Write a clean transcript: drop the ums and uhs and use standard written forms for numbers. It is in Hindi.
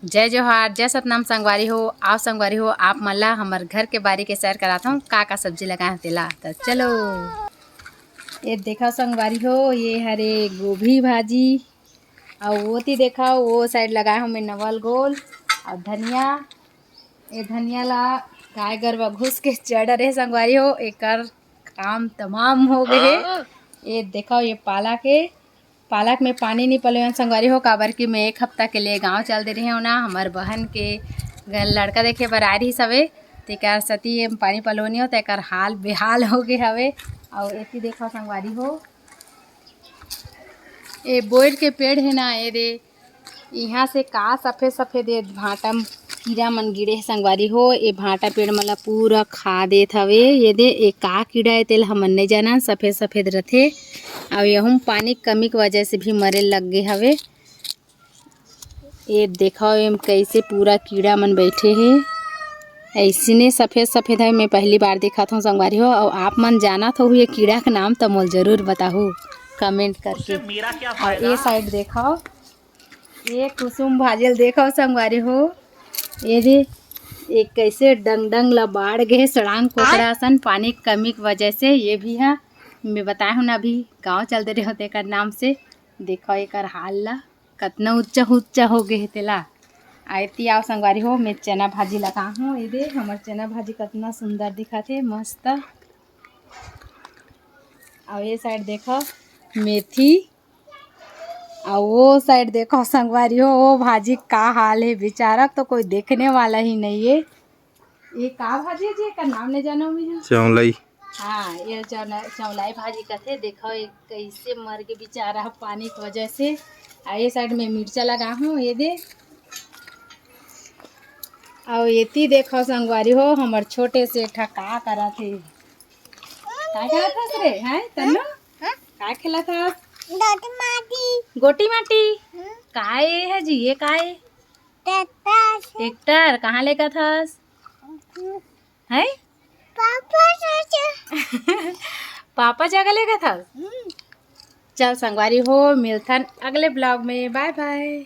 जय जोहार, जय सतनाम संगवारी हो। आप संगवारी हो, आप मल्ला हमार घर के बारी के सैर कराता हूँ का सब्जी लगाए तेला। तो चलो ये देखा संगवारी हो, ये हरे गोभी भाजी और वो देखा वो साइड लगाए हूँ मैं नवल गोल और धनिया। ये धनिया ला गाय गरवा घुस के चढ़ रहे संगवारी हो, एक काम तमाम हो गए। ये देखो ये पालक में पानी नहीं पले संगवारी हो, काबर कि मैं 1 हफ्ता के लिए गांव चल दे रही हूँ ना। हमार बहन के लड़का देखे बर आ रही सवे तेकर सती पानी पलोनी हो तेकर हाल बेहाल हो गए हवे। और एती देखो संगवारी हो, ये बोइड के पेड़ है ना, ये दे यहाँ से का सफ़ेद सफ़ेद भाटा कीड़ा मन गिरे है संगवारी हो। ये भाटा पेड़ मला पूरा खा देत हवे। ये दे एक का कीड़ा है तेल हमन नहीं जाना, सफ़ेद सफ़ेद रथे और यहूँ पानी कमी की वजह से भी मरे लग गए हवे। ये देखो एम कैसे पूरा कीड़ा मन बैठे हैं, ऐसने सफ़ेद सफ़ेद है। मैं पहली बार देखा था संगवारी हो। और आप मन जाना तो ये कीड़ा का नाम तो मोल जरूर बताओ कमेंट करके। और ये साइड देखो, ये कुसुम भाजल देखो संगवारी हो, ये दे एक कैसे डंग डंग ला बाढ़ गए सड़ांग कोकड़ा सन पानी की कमी की वजह से। ये भी है मैं बताया हूँ ना, अभी गांव चल दे रहे होते कर नाम से। देखो एक हाल ला कितना ऊंचा ऊंचा हो गए तेला। आयती आओ संगवारी हो, मैं चना भाजी लगा हूँ। ये दे हमार चना भाजी कितना सुंदर दिखा थे, मस्त। और ये साइड देखो मेथी, और वो साइड देखो संगवारी हो वो भाजी का हाल है बेचारा, तो कोई देखने वाला ही नहीं है। ये का भाजी है जी का नाम नहीं जानो मैं। चौलाई। हाँ ये चौलाई भाजी कहते। देखो ये कैसे मर के बेचारा पानी की वजह से। ये साइड में मिर्चा लगा हूँ, ये दे। और ये देखो संगवारी हो हमार छोटे से ठा का करा थे, का करा था रे हैं तन्नो, का खेला था? गोटी माटी काय है जी, ये काय ट्रैक्टर कहाँ लेका था है? पापा जगह लेगा था। चल संगवारी हो, मिलथन अगले ब्लॉग में, बाय बाय।